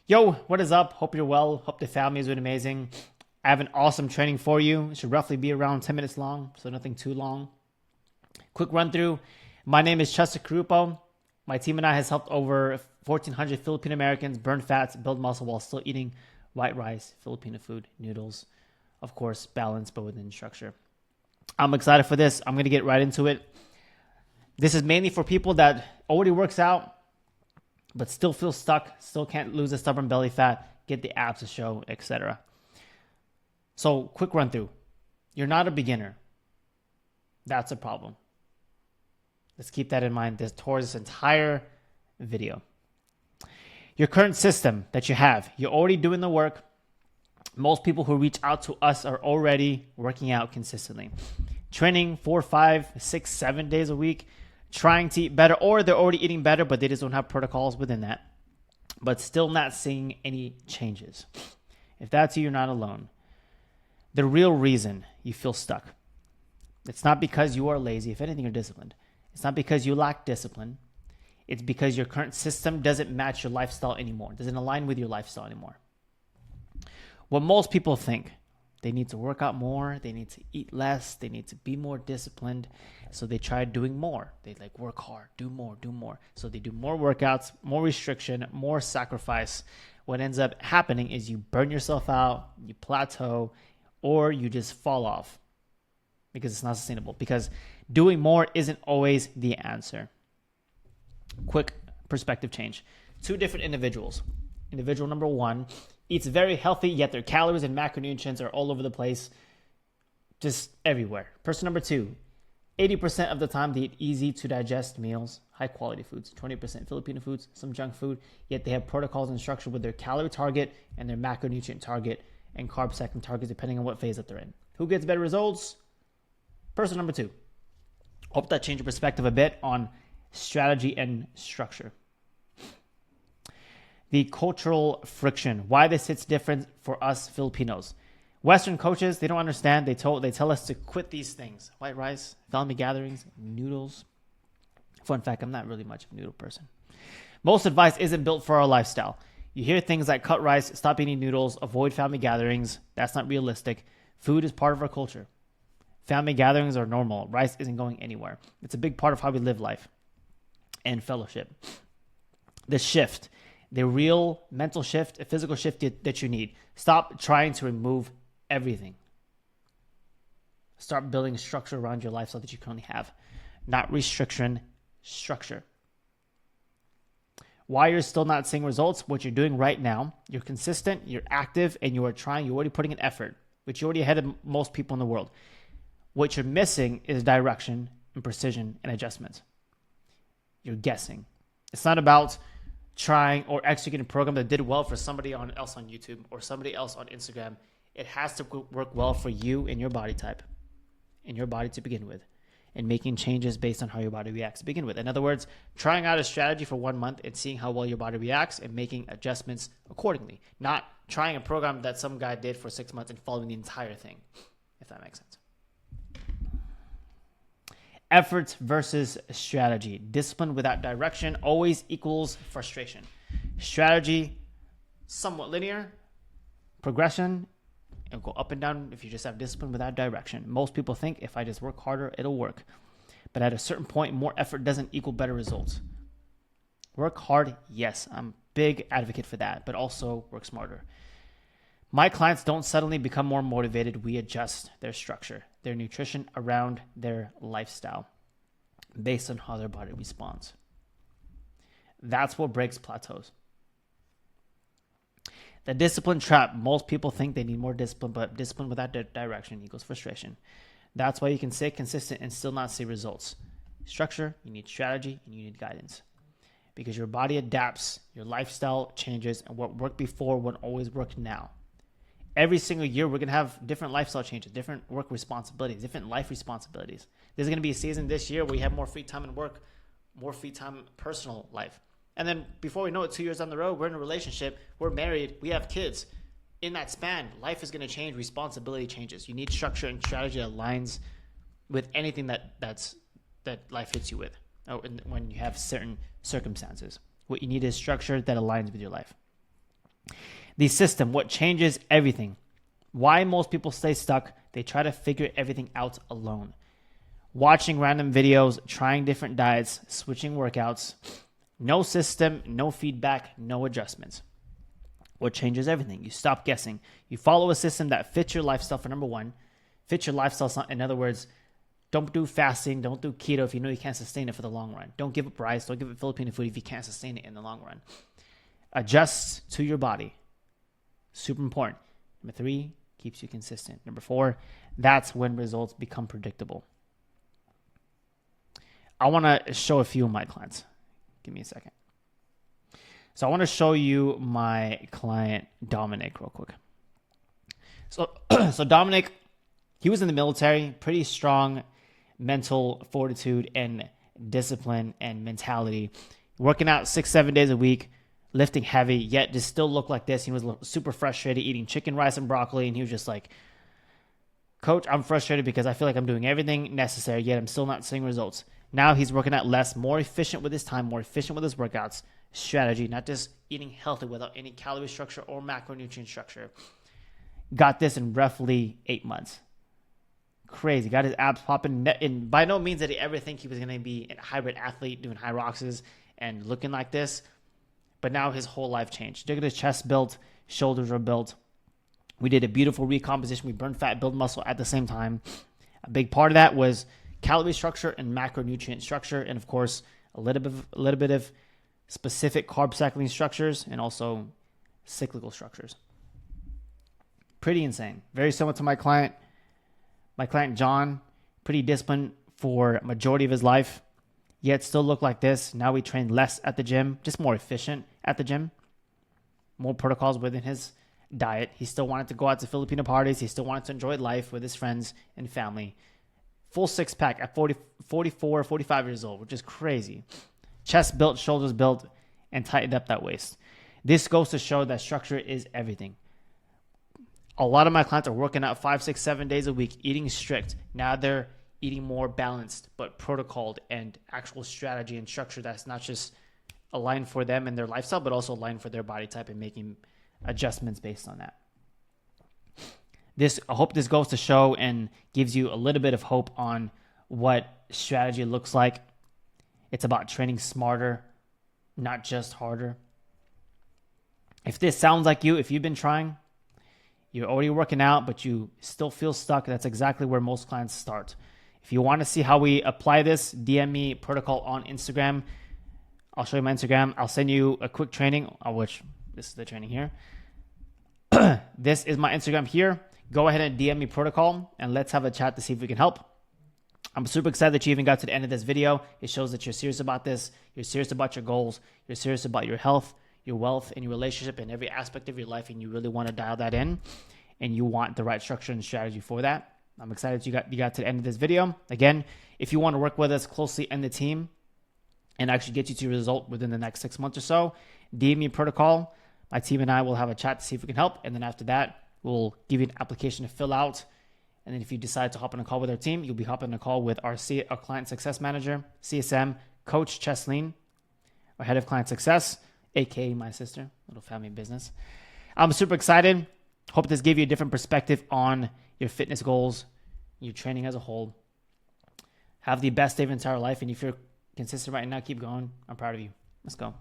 Yo, what is up? Hope you're well. Hope the family is doing amazing. I have an awesome training for you. It should roughly be around 10 minutes long, so nothing too long. Quick run through. My name is Chester Carupo. My team and I has helped over 1,400 Filipino Americans burn fats, build muscle while still eating white rice, Filipino food, noodles. Of course, balance, but within structure. I'm excited for this. I'm going to get right into it. This is mainly for people that already works out, but still feel stuck, still can't lose the stubborn belly fat, get the abs to show, etc. So, quick run through. You're not a beginner. That's a problem. Let's keep that in mind towards this entire video. Your current system that you have, you're already doing the work. Most people who reach out to us are already working out consistently. Training 4, 5, 6, 7 days a week, trying to eat better, or they're already eating better, but they just don't have protocols within that, but still not seeing any changes. If that's you, you're not alone. The real reason you feel stuck, it's not because you are lazy. If anything, you're disciplined. It's not because you lack discipline. It's because your current system doesn't match your lifestyle anymore. It doesn't align with your lifestyle anymore. What most people think, they need to work out more, they need to eat less, they need to be more disciplined. So they try doing more. They work hard, do more, do more. So they do more workouts, more restriction, more sacrifice. What ends up happening is you burn yourself out, you plateau, or you just fall off because it's not sustainable. Because doing more isn't always the answer. Quick perspective change. 2 different individuals. Individual number 1 eats very healthy, yet their calories and macronutrients are all over the place, just everywhere. Person number 2, 80% of the time they eat easy to digest meals, high quality foods, 20% Filipino foods, some junk food, yet they have protocols and structure with their calorie target and their macronutrient target and carb cycling targets depending on what phase that they're in. Who gets better results? Person number 2. Hope that changed your perspective a bit on strategy and structure. The cultural friction, why this hits different for us Filipinos. Western coaches, they don't understand. They tell us to quit these things. White rice, family gatherings, noodles. Fun fact, I'm not really much of a noodle person. Most advice isn't built for our lifestyle. You hear things like cut rice, stop eating noodles, avoid family gatherings. That's not realistic. Food is part of our culture. Family gatherings are normal. Rice isn't going anywhere. It's a big part of how we live life and fellowship. The shift, the real mental shift, a physical shift that you need. Stop trying to remove everything. Start building structure around your lifestyle that you currently have. Not restriction, structure. Why you're still not seeing results, what you're doing right now, you're consistent, you're active, and you are trying, you're already putting in effort, which you're already ahead of most people in the world. What you're missing is direction and precision and adjustment. You're guessing. It's not about trying or executing a program that did well for somebody else on YouTube or somebody else on Instagram. It has to work well for you and your body type, and your body to begin with, and making changes based on how your body reacts to begin with. In other words, trying out a strategy for 1 month and seeing how well your body reacts and making adjustments accordingly. Not trying a program that some guy did for 6 months and following the entire thing, if that makes sense. Effort versus strategy. Discipline without direction always equals frustration. Strategy, somewhat linear. Progression, it'll go up and down if you just have discipline without direction. Most people think if I just work harder, it'll work. But at a certain point, more effort doesn't equal better results. Work hard, yes. I'm a big advocate for that, but also work smarter. My clients don't suddenly become more motivated. We adjust their structure, their nutrition around their lifestyle based on how their body responds. That's what breaks plateaus. The discipline trap. Most people think they need more discipline, but discipline without direction equals frustration. That's why you can stay consistent and still not see results. Structure, you need strategy, and you need guidance. Because your body adapts, your lifestyle changes, and what worked before won't always work now. Every single year, we're going to have different lifestyle changes, different work responsibilities, different life responsibilities. There's going to be a season this year where you have more free time in work, more free time in personal life. And then before we know it, 2 years down the road, we're in a relationship, we're married, we have kids. In that span, life is going to change, responsibility changes. You need structure and strategy that aligns with anything that life hits you with when you have certain circumstances. What you need is structure that aligns with your life. The system, what changes everything. Why most people stay stuck, they try to figure everything out alone. Watching random videos, trying different diets, switching workouts. No system, no feedback, no adjustments. What changes everything? You stop guessing. You follow a system that fits your lifestyle for number one. Fit your lifestyle. In other words, don't do fasting. Don't do keto if you know you can't sustain it for the long run. Don't give up rice. Don't give up Filipino food if you can't sustain it in the long run. Adjust to your body. Super important. Number 3, keeps you consistent. Number 4, that's when results become predictable. I want to show a few of my clients. Give me a second. So I want to show you my client, Dominic, real quick. So Dominic, he was in the military, pretty strong mental fortitude and discipline and mentality, working out 6-7 days a week, lifting heavy, yet just still looked like this. He was super frustrated, eating chicken, rice, and broccoli, and he was just like, Coach, I'm frustrated because I feel like I'm doing everything necessary, yet I'm still not seeing results. Now he's working out less, more efficient with his time, more efficient with his workouts, strategy, not just eating healthy without any calorie structure or macronutrient structure. Got this in roughly 8 months. Crazy. Got his abs popping. And by no means did he ever think he was going to be a hybrid athlete doing high roxes and looking like this. But now his whole life changed. Look at his chest built, shoulders are built. We did a beautiful recomposition. We burned fat, build muscle at the same time. A big part of that was calorie structure and macronutrient structure. And of course, a little bit of specific carb cycling structures and also cyclical structures. Pretty insane. Very similar to my client. My client, John, pretty disciplined for majority of his life, yet still looked like this. Now we train less at the gym, just more efficient at the gym. More protocols within his diet. He still wanted to go out to Filipino parties. He still wanted to enjoy life with his friends and family. Full six-pack at 44, 45 years old, which is crazy. Chest built, shoulders built, and tightened up that waist. This goes to show that structure is everything. A lot of my clients are working out 5, 6, 7 days a week, eating strict. Now they're eating more balanced, but protocoled and actual strategy and structure that's not just aligned for them and their lifestyle, but also aligned for their body type and making adjustments based on that. I hope this goes to show and gives you a little bit of hope on what strategy looks like. It's about training smarter, not just harder. If this sounds like you, if you've been trying, you're already working out, but you still feel stuck, that's exactly where most clients start. If you want to see how we apply this, DM me protocol on Instagram. I'll show you my Instagram. I'll send you a quick training, which this is the training here. This is my Instagram here. Go ahead and DM me protocol and let's have a chat to see if we can help. I'm super excited that you even got to the end of this video. It shows that you're serious about this. You're serious about your goals. You're serious about your health, your wealth, and your relationship and every aspect of your life, and you really want to dial that in, and you want the right structure and strategy for that. I'm excited you got to the end of this video. Again, if you want to work with us closely and the team and actually get you to your result within the next 6 months or so, DM me protocol. My team and I will have a chat to see if we can help, and then after that, we'll give you an application to fill out. And then if you decide to hop on a call with our team, you'll be hopping on a call with our client success manager, CSM, Coach Cheslene, our head of client success, aka my sister, little family business. I'm super excited. Hope this gave you a different perspective on your fitness goals, your training as a whole. Have the best day of your entire life. And if you're consistent right now, keep going. I'm proud of you. Let's go.